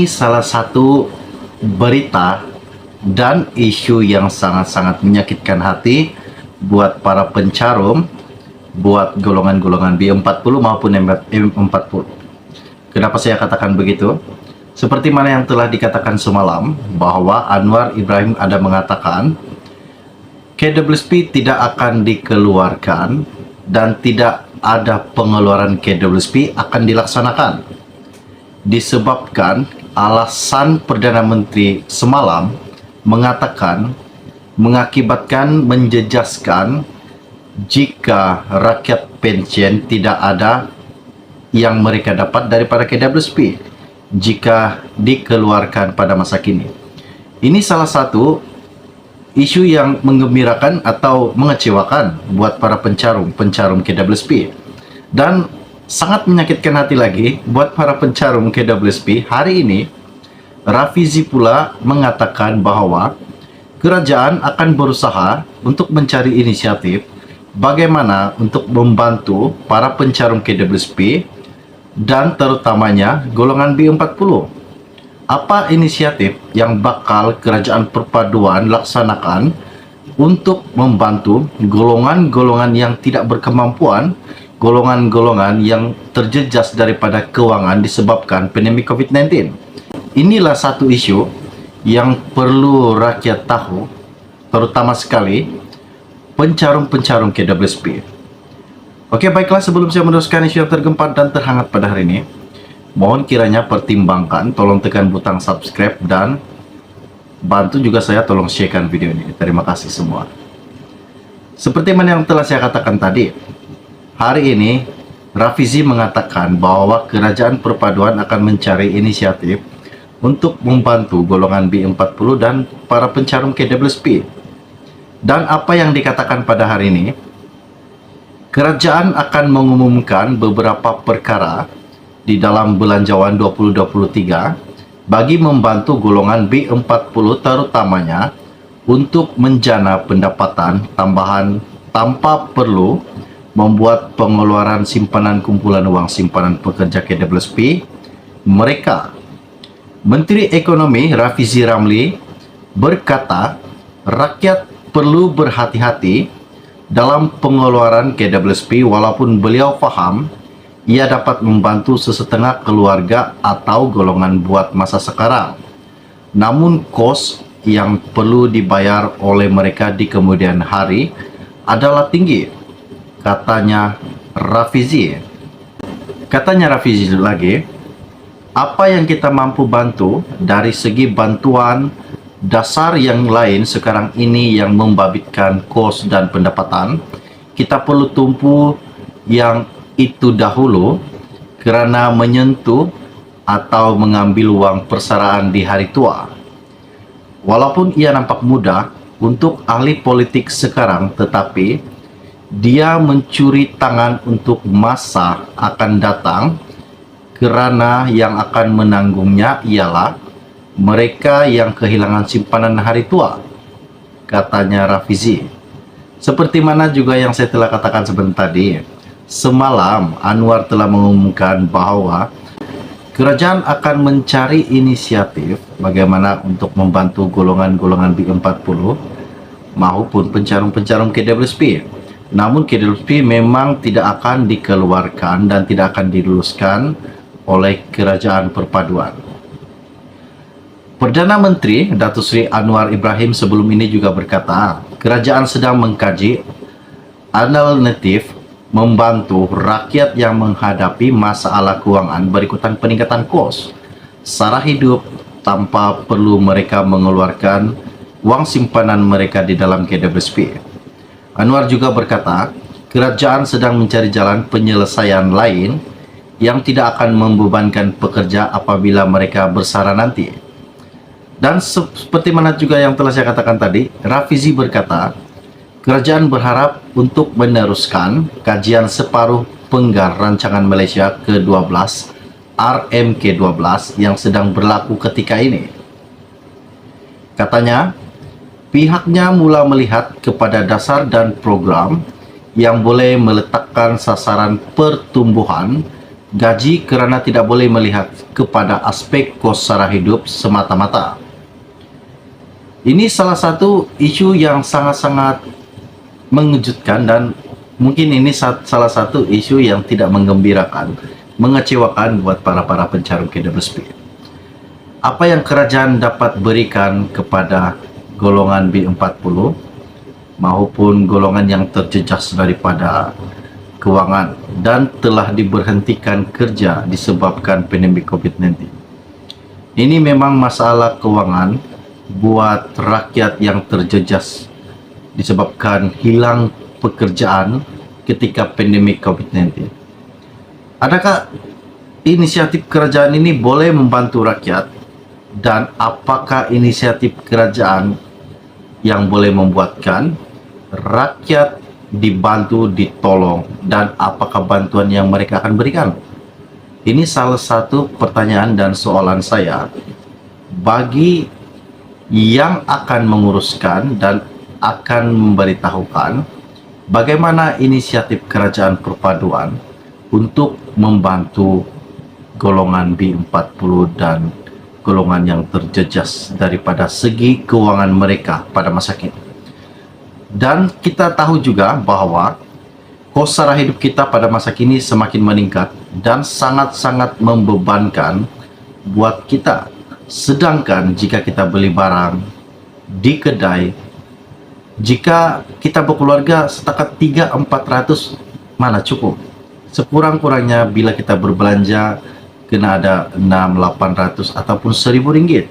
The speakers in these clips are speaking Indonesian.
Ini salah satu berita dan isu yang sangat-sangat menyakitkan hati buat para pencarum, buat golongan-golongan B40 maupun M40. Kenapa saya katakan begitu? Seperti mana yang telah dikatakan semalam, bahwa Anwar Ibrahim ada mengatakan KWSP tidak akan dikeluarkan dan tidak ada pengeluaran KWSP akan dilaksanakan. Disebabkan alasan Perdana Menteri semalam mengatakan mengakibatkan menjejaskan jika rakyat pensiun tidak ada yang mereka dapat daripada KWSP jika dikeluarkan pada masa kini. Ini salah satu isu yang menggembirakan atau mengecewakan buat para pencarum KWSP, dan sangat menyakitkan hati lagi buat para pencarum KWSP. Hari ini Rafizi pula mengatakan bahwa kerajaan akan berusaha untuk mencari inisiatif bagaimana untuk membantu para pencarum KWSP dan terutamanya golongan B40. Apa inisiatif yang bakal kerajaan perpaduan laksanakan untuk membantu golongan-golongan yang tidak berkemampuan, golongan-golongan yang terjejas daripada keuangan disebabkan pandemi COVID-19? Inilah satu isu yang perlu rakyat tahu, terutama sekali pencarum-pencarum KWSP. Oke, baiklah, sebelum saya meneruskan isu yang tergempat dan terhangat pada hari ini, mohon kiranya pertimbangkan, tolong tekan butang subscribe dan bantu juga saya tolong sharekan video ini. Terima kasih semua. Seperti mana yang telah saya katakan tadi, hari ini Rafizi mengatakan bahwa kerajaan perpaduan akan mencari inisiatif untuk membantu golongan B40 dan para pencarum KWSP. Dan apa yang dikatakan pada hari ini, kerajaan akan mengumumkan beberapa perkara di dalam Belanjawan 2023 bagi membantu golongan B40 terutamanya untuk menjana pendapatan tambahan tanpa perlu membuat pengeluaran simpanan kumpulan uang simpanan pekerja KWSP mereka. Menteri Ekonomi Rafizi Ramli berkata rakyat perlu berhati-hati dalam pengeluaran KWSP walaupun beliau faham ia dapat membantu sesetengah keluarga atau golongan buat masa sekarang. Namun kos yang perlu dibayar oleh mereka di kemudian hari adalah tinggi, katanya Rafizi. Katanya Rafizi lagi, apa yang kita mampu bantu dari segi bantuan dasar yang lain sekarang ini yang membabitkan kos dan pendapatan, kita perlu tumpu yang itu dahulu kerana menyentuh atau mengambil uang persaraan di hari tua. Walaupun ia nampak mudah untuk ahli politik sekarang, tetapi dia mencuri tangan untuk masa akan datang kerana yang akan menanggungnya ialah mereka yang kehilangan simpanan hari tua, katanya Rafizi. Seperti mana juga yang saya telah katakan sebentar tadi, semalam Anwar telah mengumumkan bahwa kerajaan akan mencari inisiatif bagaimana untuk membantu golongan-golongan B40 maupun pencarum-pencarum KWSP. Namun KWSP memang tidak akan dikeluarkan dan tidak akan diluluskan oleh kerajaan perpaduan. Perdana Menteri Datuk Seri Anwar Ibrahim sebelum ini juga berkata, kerajaan sedang mengkaji alternatif membantu rakyat yang menghadapi masalah keuangan berikutan peningkatan kos sara hidup tanpa perlu mereka mengeluarkan uang simpanan mereka di dalam KWSP. Anwar juga berkata, kerajaan sedang mencari jalan penyelesaian lain yang tidak akan membebankan pekerja apabila mereka bersara nanti. Dan seperti mana juga yang telah saya katakan tadi, Rafizi berkata, kerajaan berharap untuk meneruskan kajian separuh penggar rancangan Malaysia ke-12 RMK-12 yang sedang berlaku ketika ini. Katanya, pihaknya mula melihat kepada dasar dan program yang boleh meletakkan sasaran pertumbuhan gaji kerana tidak boleh melihat kepada aspek kos sara hidup semata-mata. Ini salah satu isu yang sangat-sangat mengejutkan dan mungkin ini salah satu isu yang tidak menggembirakan, mengecewakan buat para pencarum KWSP. Apa yang kerajaan dapat berikan kepada golongan B40 maupun golongan yang terjejas daripada kewangan dan telah diberhentikan kerja disebabkan pandemik COVID-19. Ini memang masalah kewangan buat rakyat yang terjejas disebabkan hilang pekerjaan ketika pandemik COVID-19. Adakah inisiatif kerajaan ini boleh membantu rakyat, dan apakah inisiatif kerajaan yang boleh membuatkan rakyat dibantu, ditolong, dan apakah bantuan yang mereka akan berikan? Ini salah satu pertanyaan dan soalan saya bagi yang akan menguruskan dan akan memberitahukan bagaimana inisiatif kerajaan perpaduan untuk membantu golongan B40 dan golongan yang terjejas daripada segi keuangan mereka pada masa kini. Dan kita tahu juga bahwa kos sara hidup kita pada masa kini semakin meningkat dan sangat-sangat membebankan buat kita. Sedangkan jika kita beli barang di kedai, jika kita berkeluarga setakat 300-400 mana cukup. Sekurang-kurangnya bila kita berbelanja kena ada 600-800 ataupun 1.000 ringgit.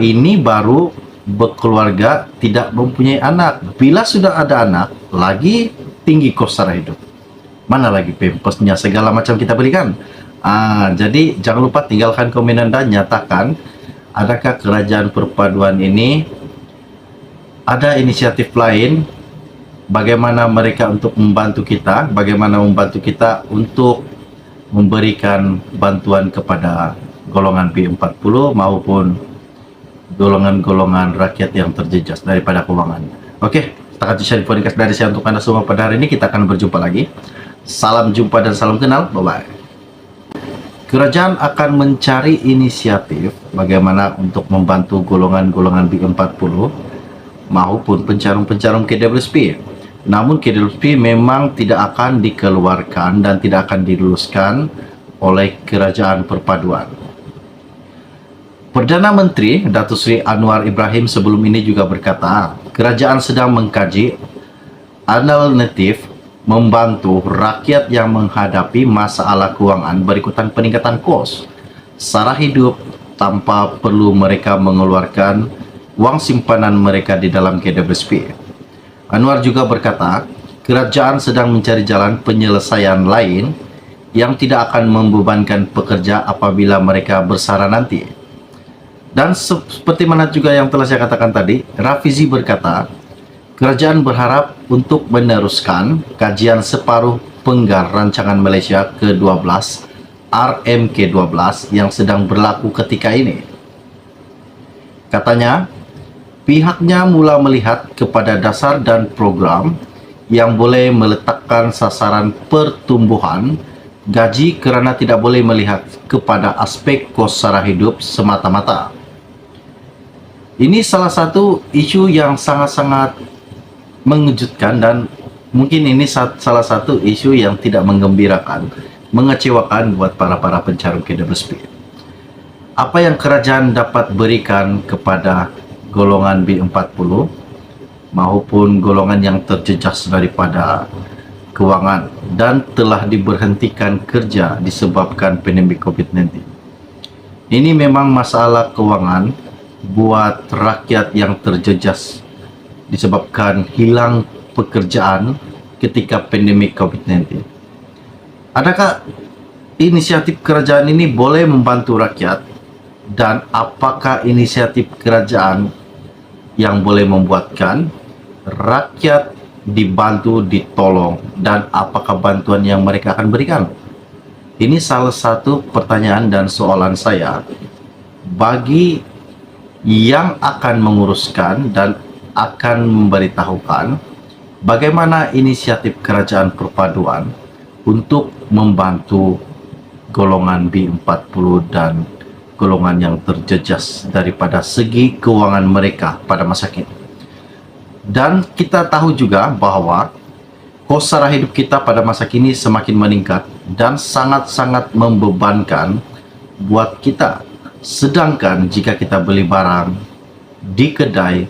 Ini baru berkeluarga tidak mempunyai anak. Bila sudah ada anak, lagi tinggi kos sara hidup. Mana lagi pampersnya segala macam kita berikan. Jadi jangan lupa tinggalkan komen Anda, nyatakan adakah kerajaan perpaduan ini ada inisiatif lain bagaimana mereka untuk membantu kita, bagaimana membantu kita untuk memberikan bantuan kepada golongan B40 maupun golongan-golongan rakyat yang terjejas daripada keuangan. Oke, setakat itu share podcast dari saya untuk Anda semua pada hari ini. Kita akan berjumpa lagi. Salam jumpa dan salam kenal. Bye-bye. Kerajaan akan mencari inisiatif bagaimana untuk membantu golongan-golongan B40 maupun pencarum-pencarum KWSP. Namun KWSP memang tidak akan dikeluarkan dan tidak akan diluluskan oleh kerajaan perpaduan. Perdana Menteri Datuk Seri Anwar Ibrahim sebelum ini juga berkata, kerajaan sedang mengkaji alternatif membantu rakyat yang menghadapi masalah keuangan berikutan peningkatan kos sara hidup tanpa perlu mereka mengeluarkan wang simpanan mereka di dalam KWSP. Anwar juga berkata, kerajaan sedang mencari jalan penyelesaian lain yang tidak akan membebankan pekerja apabila mereka bersara nanti. Dan seperti mana juga yang telah saya katakan tadi, Rafizi berkata, kerajaan berharap untuk meneruskan kajian separuh penggar rancangan Malaysia ke-12 RMK-12 yang sedang berlaku ketika ini. Katanya, pihaknya mula melihat kepada dasar dan program yang boleh meletakkan sasaran pertumbuhan gaji kerana tidak boleh melihat kepada aspek kos sara hidup semata-mata. Ini salah satu isu yang sangat-sangat mengejutkan dan mungkin ini salah satu isu yang tidak menggembirakan, mengecewakan buat para pencarum KWSP. Apa yang kerajaan dapat berikan kepada golongan B40 maupun golongan yang terjejas daripada keuangan dan telah diberhentikan kerja disebabkan pandemik COVID-19. Ini memang masalah keuangan buat rakyat yang terjejas disebabkan hilang pekerjaan ketika pandemik COVID-19. Adakah inisiatif kerajaan ini boleh membantu rakyat, dan apakah inisiatif kerajaan yang boleh membuatkan rakyat dibantu, ditolong, dan apakah bantuan yang mereka akan berikan? Ini salah satu pertanyaan dan soalan saya bagi yang akan menguruskan dan akan memberitahukan bagaimana inisiatif kerajaan perpaduan untuk membantu golongan B40 dan golongan yang terjejas daripada segi keuangan mereka pada masa kini. Dan kita tahu juga bahwa kos sara hidup kita pada masa kini semakin meningkat dan sangat-sangat membebankan buat kita. Sedangkan jika kita beli barang di kedai,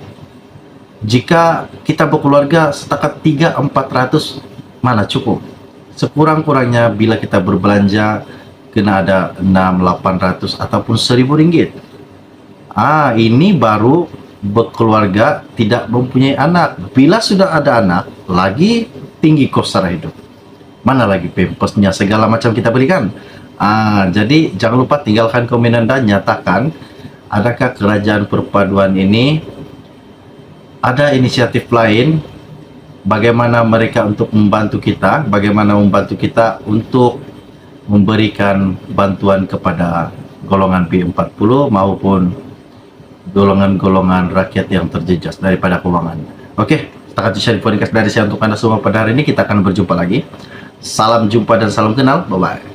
jika kita berkeluarga setakat 300-400 mana cukup. Sekurang-kurangnya bila kita berbelanja kena ada 600-800 ataupun 1.000 ringgit. Ini baru berkeluarga tidak mempunyai anak. Bila sudah ada anak, lagi tinggi kos sara hidup. Mana lagi pampersnya segala macam kita berikan. Jadi jangan lupa tinggalkan komenan dan nyatakan adakah kerajaan perpaduan ini ada inisiatif lain bagaimana mereka untuk membantu kita, bagaimana membantu kita untuk memberikan bantuan kepada golongan B40 maupun golongan-golongan rakyat yang terjejas daripada keuangan. Oke, setakat itu share podcast dari saya untuk Anda semua pada hari ini. Kita akan berjumpa lagi. Salam jumpa dan salam kenal. Bye-bye.